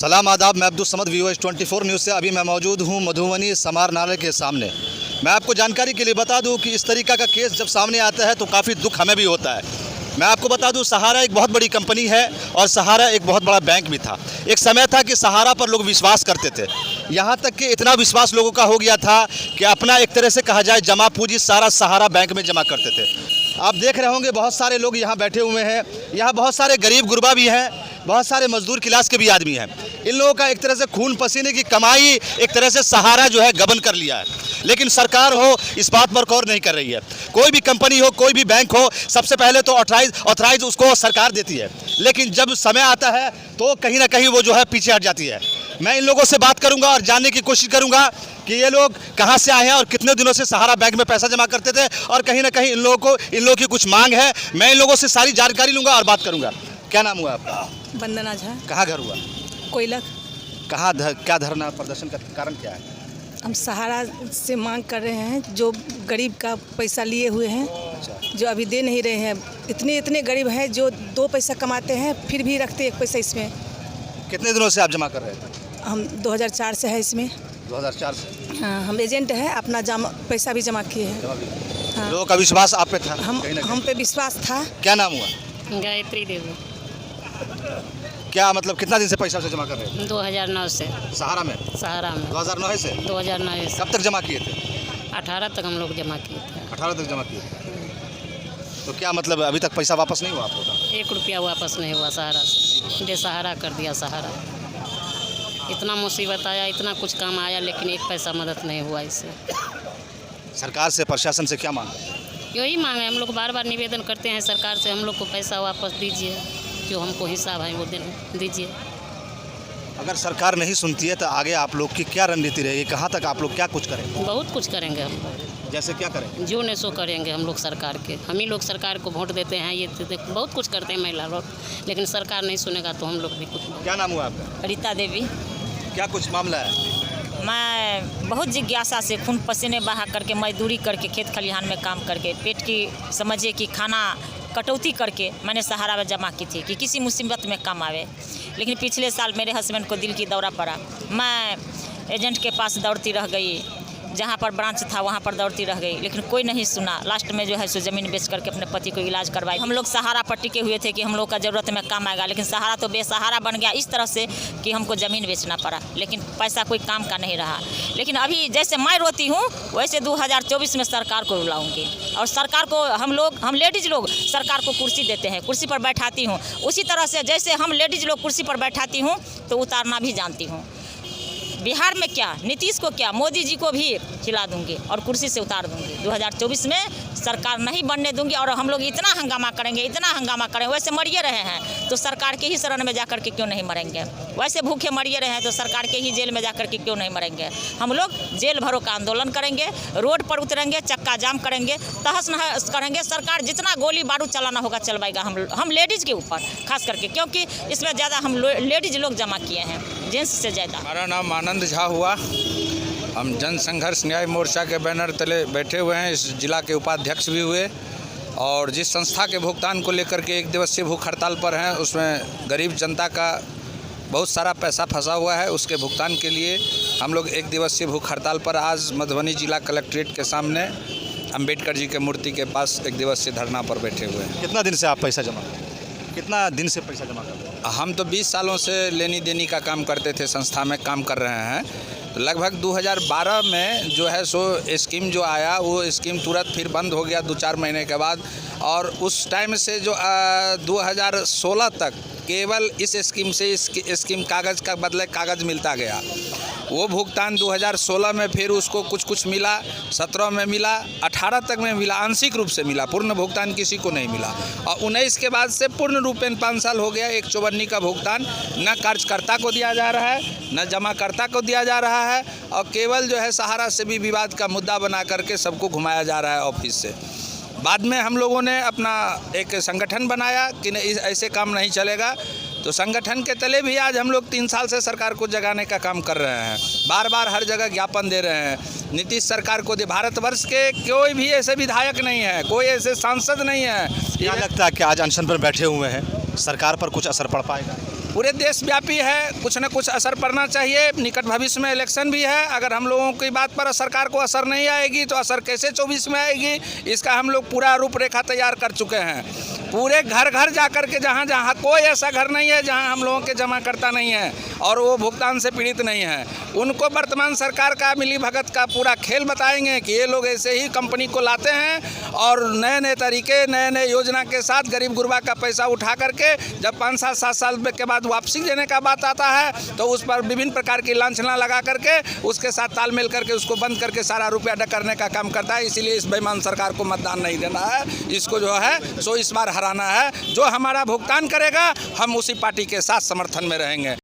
सलाम आदाब। मैं अब्दुल समद VOH 24 न्यूज़ से अभी मैं मौजूद हूँ मधुबनी समाहरणालय के सामने। मैं आपको जानकारी के लिए बता दूं कि इस तरीक़ा का केस जब सामने आता है तो काफ़ी दुख हमें भी होता है। मैं आपको बता दूं, सहारा एक बहुत बड़ी कंपनी है और सहारा एक बहुत बड़ा बैंक भी था। एक समय था कि सहारा पर लोग विश्वास करते थे, यहाँ तक कि इतना विश्वास लोगों का हो गया था कि अपना एक तरह से कहा जाए जमा पूंजी सारा सहारा बैंक में जमा करते थे। आप देख रहे होंगे बहुत सारे लोग यहाँ बैठे हुए हैं, यहाँ बहुत सारे गरीब गुरबा भी हैं, बहुत सारे मजदूर क्लास के भी आदमी हैं। इन लोगों का एक तरह से खून पसीने की कमाई एक तरह से सहारा जो है गबन कर लिया है, लेकिन सरकार हो इस बात पर गौर नहीं कर रही है। कोई भी कंपनी हो, कोई भी बैंक हो, सबसे पहले तो ऑथराइज उसको सरकार देती है, लेकिन जब समय आता है तो कहीं ना कहीं वो जो है पीछे हट जाती है। मैं इन लोगों से बात करूंगा और जानने की कोशिश करूंगा कि ये लोग कहां से आए हैं और कितने दिनों से सहारा बैंक में पैसा जमा करते थे, और कहीं ना कहीं इन लोगों की कुछ मांग है। मैं इन लोगों से सारी जानकारी लूंगा और बात करूंगा। क्या नाम हुआ आपका? वंदना झा। कहाँ घर हुआ? कोयलक। कहाँ क्या धरना प्रदर्शन का कारण क्या है? हम सहारा से मांग कर रहे हैं, जो गरीब का पैसा लिए हुए हैं, जो अभी दे नहीं रहे हैं। इतने गरीब हैं जो 2 पैसा कमाते हैं फिर भी रखते 1 पैसा इसमें। कितने दिनों से आप जमा कर रहे थे? हम 2004 से है इसमें। 2004 से? हाँ, हम एजेंट हैं, अपना पैसा भी जमा किए हैं। हाँ। लोगों का विश्वास आप पे था? हम पे विश्वास था। क्या नाम हुआ? गायत्री देवी। क्या मतलब कितना दिन से पैसा से जमा कर रहे थे? 2009 से सहारा में? 2009 से? 2009 से कब तक जमा किए थे? 18 तक हम लोग जमा किए थे। 18 तक जमा किए थे। तो क्या मतलब अभी तक पैसा वापस नहीं हुआ आप लोगों का? 1 रुपया वापस नहीं हुआ सहारा से। बेसहारा कर दिया सहारा। इतना मुसीबत आया, इतना कुछ काम आया, लेकिन 1 पैसा मदद नहीं हुआ इससे। सरकार से, प्रशासन से क्या मांग है? यही मांग है, हम लोग बार बार निवेदन करते हैं सरकार से, हम लोग को पैसा वापस दीजिए, जो हमको हिसाब है वो दीजिए। अगर सरकार नहीं सुनती है तो आगे आप लोग की क्या रणनीति रहेगी? कहाँ तक आप लोग क्या कुछ करेंगे? बहुत कुछ करेंगे हम लोग। जैसे क्या करेंगे? जो ने सो करेंगे हम लोग सरकार के। हम ही लोग सरकार को वोट देते हैं, ये बहुत कुछ करते हैं महिला लोग, लेकिन सरकार नहीं सुनेगा तो हम लोग भी कुछ। क्या नाम हुआ आपका? रीता देवी। क्या कुछ मामला है? मैं बहुत जिज्ञासा से खून पसीने बहा करके मजदूरी करके खेत खलिहान में काम करके पेट की समझिए कि खाना कटौती करके मैंने सहारा में जमा की थी कि किसी मुसीबत में काम आवे। लेकिन पिछले साल मेरे हस्बैंड को दिल की दौरा पड़ा। मैं एजेंट के पास दौड़ती रह गई, जहाँ पर ब्रांच था वहाँ पर दौड़ती रह गई, लेकिन कोई नहीं सुना। लास्ट में जो है सो ज़मीन बेच करके अपने पति को इलाज करवाई। हम लोग सहारा पर टिके हुए थे कि हम लोग का ज़रूरत में काम आएगा, लेकिन सहारा तो बेसहारा बन गया इस तरह से कि हमको ज़मीन बेचना पड़ा, लेकिन पैसा कोई काम का नहीं रहा। लेकिन अभी जैसे मैं रोती हूँ वैसे 2024 में सरकार को रुलाऊंगी, और सरकार को हम लेडीज़ लोग सरकार को कुर्सी देते हैं, कुर्सी पर बैठाती हूँ। उसी तरह से जैसे हम लेडीज़ लोग कुर्सी पर बैठाती हूँ तो उतारना भी जानती हूँ। बिहार में क्या, नीतीश को क्या, मोदी जी को भी खिला दूंगी और कुर्सी से उतार दूंगी। 2024 में सरकार नहीं बनने दूंगी, और हम लोग इतना हंगामा करेंगे, वैसे मरिए रहे हैं तो सरकार के ही शरण में जाकर के क्यों नहीं मरेंगे? वैसे भूखे मरिए रहे हैं तो सरकार के ही जेल में जाकर के क्यों नहीं मरेंगे? हम लोग जेल भरो का आंदोलन करेंगे, रोड पर उतरेंगे, चक्का जाम करेंगे, तहस नहस करेंगे। सरकार जितना गोली बारूद चलाना होगा चलवाएगा हम लेडीज़ के ऊपर खास करके, क्योंकि इसमें ज़्यादा हम लेडीज़ लोग जमा किए हैं जेंट्स से ज़्यादा। हमारा नाम आनंद झा हुआ। हम जन संघर्ष न्याय मोर्चा के बैनर तले बैठे हुए हैं, इस जिला के उपाध्यक्ष भी हुए, और जिस संस्था के भुगतान को लेकर के 1 दिवसीय भूख हड़ताल पर हैं, उसमें गरीब जनता का बहुत सारा पैसा फंसा हुआ है। उसके भुगतान के लिए हम लोग 1 दिवसीय भूख हड़ताल पर आज मधुबनी जिला कलेक्ट्रेट के सामने अंबेडकर जी के मूर्ति के पास 1 दिवसीय धरना पर बैठे हुए हैं। कितना दिन से आप पैसा जमा कर रहे हैं? कितना दिन से पैसा जमा कर रहे हैं? हम तो 20 सालों से लेनी देनी का काम करते थे, संस्था में काम कर रहे हैं। तो लगभग 2012 में जो है सो स्कीम जो आया, वो स्कीम तुरंत फिर बंद हो गया 2-4 महीने के बाद, और उस टाइम से जो 2016 तक केवल इस स्कीम से स्कीम कागज़ का बदले कागज़ मिलता गया। वो भुगतान 2016 में फिर उसको कुछ मिला, 17 में मिला, 18 तक में मिला, आंशिक रूप से मिला, पूर्ण भुगतान किसी को नहीं मिला। और 19 के बाद से पूर्ण रूपेण 5 साल हो गया, 1 चौवन्नी का भुगतान न कार्यकर्ता को दिया जा रहा है, न जमाकर्ता को दिया जा रहा है, और केवल जो है सहारा से भी विवाद का मुद्दा बना करके सबको घुमाया जा रहा है ऑफिस से। बाद में हम लोगों ने अपना एक संगठन बनाया कि नहीं, ऐसे काम नहीं चलेगा। तो संगठन के तले भी आज हम लोग 3 साल से सरकार को जगाने का काम कर रहे हैं, बार बार हर जगह ज्ञापन दे रहे हैं। नीतीश सरकार को भारतवर्ष के कोई भी ऐसे विधायक नहीं है, कोई ऐसे सांसद नहीं है। क्या लगता है कि आज अनशन पर बैठे हुए हैं, सरकार पर कुछ असर पड़ पाएगा? पूरे देशव्यापी है, कुछ न कुछ असर पड़ना चाहिए। निकट भविष्य में इलेक्शन भी है, अगर हम लोगों की बात पर सरकार को असर नहीं आएगी तो असर कैसे 24 में आएगी, इसका हम लोग पूरा रूपरेखा तैयार कर चुके हैं। पूरे घर घर जा कर के जहाँ जहाँ कोई ऐसा घर नहीं है जहाँ हम लोगों के जमाकर्ता नहीं है और वो भुगतान से पीड़ित नहीं है, उनको वर्तमान सरकार का मिली भगत का पूरा खेल बताएंगे कि ये लोग ऐसे ही कंपनी को लाते हैं और नए नए तरीके, नए नए योजना के साथ गरीब गुरबा का पैसा उठा करके जब 5-7 साल के बाद वापसी देने का बात आता है तो उस पर विभिन्न प्रकार की लांछना लगा करके उसके साथ तालमेल करके उसको बंद करके सारा रुपया अदा करने का काम करता है। इसीलिए इस बेईमान सरकार को मतदान नहीं देना है, इसको जो है सो इस बार हराना है। जो हमारा भुगतान करेगा हम उसी पार्टी के साथ समर्थन में रहेंगे।